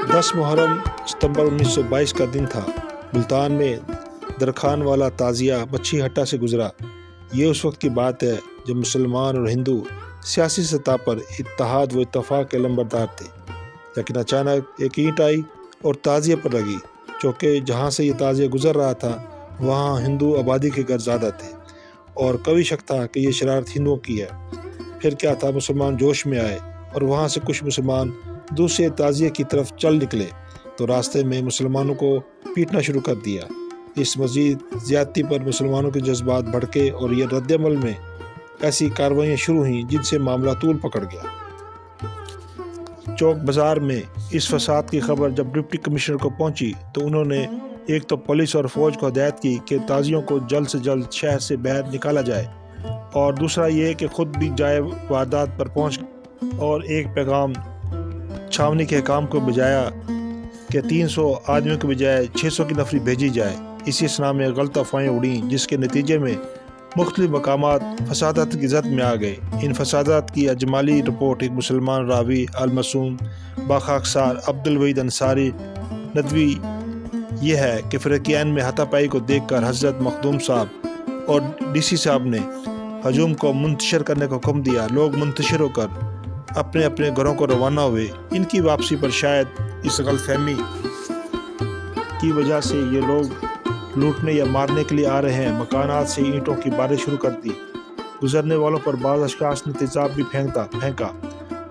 10 محرم ستمبر 1922 کا دن تھا۔ ملتان میں درخان والا تعزیہ مچھی ہٹا سے گزرا۔ یہ اس وقت کی بات ہے جب مسلمان اور ہندو سیاسی سطح پر اتحاد و اتفاق کے علمبردار تھے، لیکن اچانک ایک اینٹ آئی اور تعزیے پر لگی۔ چونکہ جہاں سے یہ تعزیہ گزر رہا تھا وہاں ہندو آبادی کے گھر زیادہ تھے اور کبھی شک تھا کہ یہ شرارت ہندوؤں کی ہے۔ پھر کیا تھا، مسلمان جوش میں آئے اور وہاں سے کچھ مسلمان دوسرے تعزیے کی طرف چل نکلے تو راستے میں مسلمانوں کو پیٹنا شروع کر دیا۔ اس مزید زیادتی پر مسلمانوں کے جذبات بھڑکے اور یہ رد عمل میں ایسی کارروائیاں شروع ہوئیں جن سے معاملہ طول پکڑ گیا۔ چوک بازار میں اس فساد کی خبر جب ڈپٹی کمشنر کو پہنچی تو انہوں نے ایک تو پولیس اور فوج کو ہدایت کی کہ تعزیوں کو جلد سے جلد شہر سے باہر نکالا جائے، اور دوسرا یہ کہ خود بھی جائے واردات پر پہنچ اور ایک پیغام چھاونی کے حکام کو بھیجایا کہ 300 آدمیوں کے بجائے 600 کی نفری بھیجی جائے۔ اسی اسنا میں غلط افواہیں اڑیں جس کے نتیجے میں مختلف مقامات فسادات کی زد میں آ گئے۔ ان فسادات کی اجمالی رپورٹ ایک مسلمان راوی المعصوم باخاکسار عبدالوحید انصاری ندوی یہ ہے کہ فریقین میں ہاتھا پائی کو دیکھ کر حضرت مخدوم صاحب اور ڈی سی صاحب نے ہجوم کو منتشر کرنے کا حکم دیا۔ لوگ منتشر ہو کر اپنے اپنے گھروں کو روانہ ہوئے۔ ان کی واپسی پر شاید اس غلط فہمی کی وجہ سے یہ لوگ لوٹنے یا مارنے کے لیے آ رہے ہیں، مکانات سے اینٹوں کی بارش شروع کر دی۔ گزرنے والوں پر بعض اشخاص نے تیزاب بھی پھینکا۔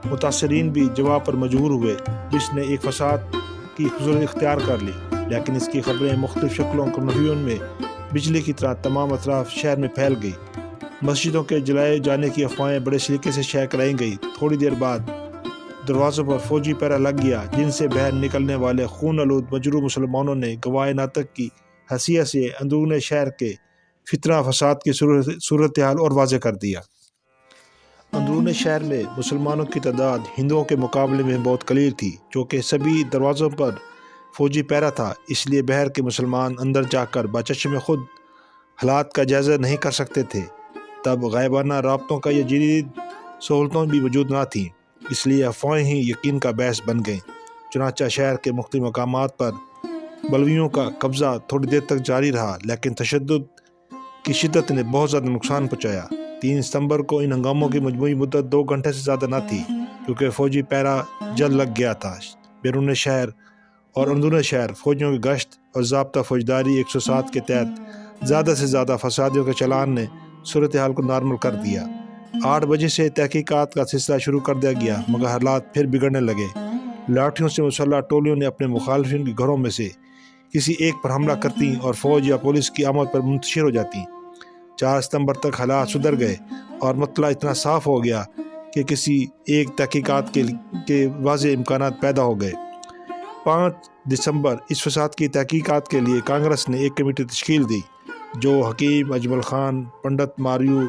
متاثرین بھی جواب پر مجبور ہوئے جس نے ایک فساد کی صورت اختیار کر لی، لیکن اس کی خبریں مختلف شکلوں اور نحووں میں بجلی کی طرح تمام اطراف شہر میں پھیل گئی۔ مسجدوں کے جلائے جانے کی افواہیں بڑے سلیقے سے شائع کرائی گئی۔ تھوڑی دیر بعد دروازوں پر فوجی پہرا لگ گیا جن سے باہر نکلنے والے خون آلود مجروح مسلمانوں نے گواہ ناطق کی حیثیت سے اندرون شہر کے فتنہ فساد کی صورتحال اور واضح کر دیا۔ اندرون شہر میں مسلمانوں کی تعداد ہندوؤں کے مقابلے میں بہت قلیل تھی۔ چونکہ سبھی دروازوں پر فوجی پہرا تھا اس لیے باہر کے مسلمان اندر جا کر بچشم خود حالات کا جائزہ نہیں کر سکتے تھے۔ تب غائبانہ رابطوں کا یہ جدید سہولتوں بھی موجود نہ تھیں، اس لیے افواہیں ہی یقین کا باعث بن گئیں۔ چنانچہ شہر کے مختلف مقامات پر بلویوں کا قبضہ تھوڑی دیر تک جاری رہا، لیکن تشدد کی شدت نے بہت زیادہ نقصان پہنچایا۔ 3 ستمبر کو ان ہنگاموں کی مجموعی مدت 2 گھنٹے سے زیادہ نہ تھی، کیونکہ فوجی پہرا جلد لگ گیا تھا۔ بیرون شہر اور اندرون شہر فوجیوں کی گشت اور ضابطہ فوجداری 107 کے تحت زیادہ سے زیادہ فسادیوں کے چلان نے صورتحال کو نارمل کر دیا۔ 8 بجے سے تحقیقات کا سلسلہ شروع کر دیا گیا، مگر حالات پھر بگڑنے لگے۔ لاٹھیوں سے مسلح ٹولیوں نے اپنے مخالفین کے گھروں میں سے کسی ایک پر حملہ کرتی اور فوج یا پولیس کی آمد پر منتشر ہو جاتی۔ 4 ستمبر تک حالات سدھر گئے اور مطلع اتنا صاف ہو گیا کہ کسی ایک تحقیقات کے واضح امکانات پیدا ہو گئے۔ 5 دسمبر اس فساد کی تحقیقات کے لیے کانگریس نے ایک کمیٹی تشکیل دی جو حکیم اجمل خان، پنڈت ماریو،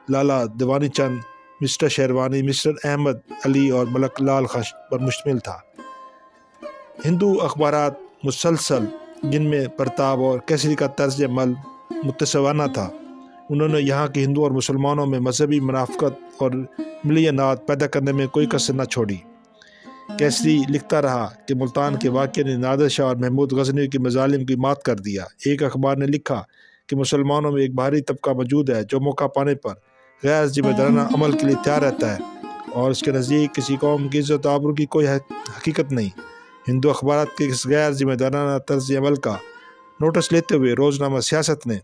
لالا دیوانی چند، مسٹر شیروانی، مسٹر احمد علی اور ملک لال خش پر مشتمل تھا۔ ہندو اخبارات مسلسل جن میں پرتاپ اور کیسری کا طرز عمل متساوانہ تھا، انہوں نے یہاں کے ہندو اور مسلمانوں میں مذہبی منافقت اور ملیانات پیدا کرنے میں کوئی کسر نہ چھوڑی۔ کیسری لکھتا رہا کہ ملتان کے واقعے نے نادر شاہ اور محمود غزنوی کے مظالم کی مات کر دیا۔ ایک اخبار نے لکھا کہ مسلمانوں میں ایک بھاری طبقہ موجود ہے جو موقع پانے پر غیر ذمہ دارانہ عمل کے لیے تیار رہتا ہے اور اس کے نزدیک کسی قوم کی عزت و آبرو کی کوئی حقیقت نہیں۔ ہندو اخبارات کے اس غیر ذمہ دارانہ طرز عمل کا نوٹس لیتے ہوئے روزنامہ سیاست نے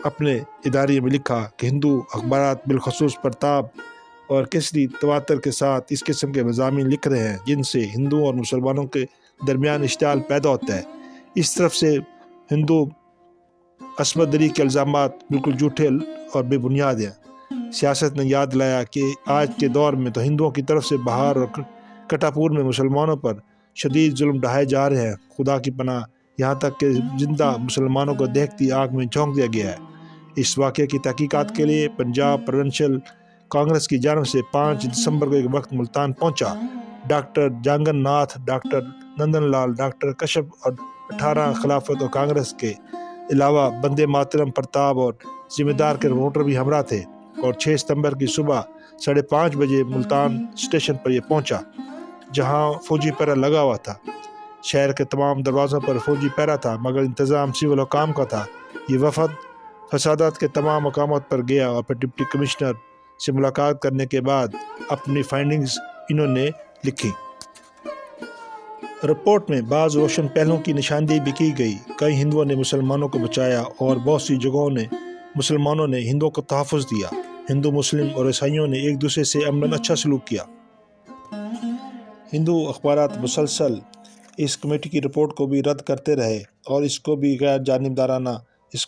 اپنے اداریے میں لکھا کہ ہندو اخبارات بالخصوص پرتاپ اور کیسری تواتر کے ساتھ اس قسم کے مضامین لکھ رہے ہیں جن سے ہندوؤں اور مسلمانوں کے درمیان اشتعال پیدا ہوتا ہے۔ اس طرف سے ہندو عصمت دری کے الزامات بالکل جھوٹے اور بے بنیاد ہیں۔ سیاست نے یاد دلایا کہ آج کے دور میں تو ہندوؤں کی طرف سے بہار اور کٹاپور میں مسلمانوں پر شدید ظلم ڈھائے جا رہے ہیں۔ خدا کی پناہ، یہاں تک کہ زندہ مسلمانوں کو دیکھتی آگ میں جھونک دیا گیا ہے۔ اس واقعے کی تحقیقات کے لیے پنجاب پروونشل کانگریس کی جانب سے 5 دسمبر کو ایک وقت ملتان پہنچا۔ ڈاکٹر جانگن ناتھ، ڈاکٹر نندن لال، ڈاکٹر کشپ اور 18 خلافت اور کانگریس کے علاوہ بندے ماترم، پرتاپ اور ذمہ دار کے رپورٹر بھی ہمراہ تھے، اور 6 ستمبر کی صبح 5:30 بجے ملتان اسٹیشن پر یہ پہنچا جہاں فوجی پہرا لگا ہوا تھا۔ شہر کے تمام دروازوں پر فوجی پہرا تھا، مگر انتظام سول حکام کا تھا۔ یہ وفد فسادات کے تمام مقامات پر گیا اور پھر ڈپٹی کمشنر سے ملاقات کرنے کے بعد اپنی فائنڈنگز انہوں نے لکھی۔ رپورٹ میں بعض روشن پہلوؤں کی نشاندہی بھی کی گئی۔ کئی ہندوؤں نے مسلمانوں کو بچایا اور بہت سی جگہوں نے مسلمانوں نے ہندوؤں کو تحفظ دیا۔ ہندو، مسلم اور عیسائیوں نے ایک دوسرے سے امن اچھا سلوک کیا۔ ہندو اخبارات مسلسل اس کمیٹی کی رپورٹ کو بھی رد کرتے رہے اور اس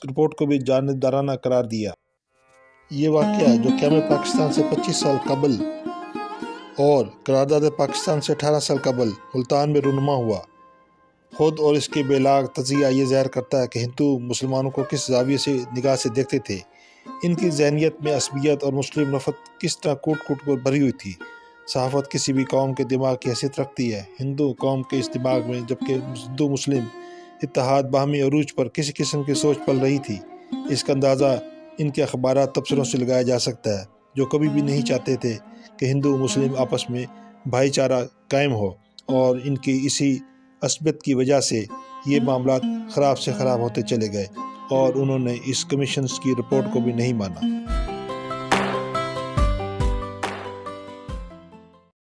رپورٹ کو بھی جانبدارانہ قرار دیا۔ یہ واقعہ جو قیام پاکستان سے 25 سال قبل اور قرارداد پاکستان سے 18 سال قبل ملتان میں رونما ہوا، خود اور اس کے بیلاگ تجزیہ یہ ظاہر کرتا ہے کہ ہندو مسلمانوں کو کس زاویے سے نگاہ سے دیکھتے تھے۔ ان کی ذہنیت میں عصبیت اور مسلم نفرت کس طرح کوٹ کوٹ کر بھری ہوئی تھی۔ صحافت کسی بھی قوم کے دماغ کی حیثیت رکھتی ہے۔ ہندو قوم کے اس دماغ میں جبکہ ہندو مسلم اتحاد باہمی عروج پر کسی قسم کی سوچ پل رہی تھی، اس کا اندازہ ان کے اخبارات تبصروں سے لگایا جا سکتا ہے، جو کبھی بھی نہیں چاہتے تھے کہ ہندو مسلم آپس میں بھائی چارہ قائم ہو، اور ان کی اسی عصبیت کی وجہ سے یہ معاملات خراب سے خراب ہوتے چلے گئے اور انہوں نے اس کمیشنز کی رپورٹ کو بھی نہیں مانا۔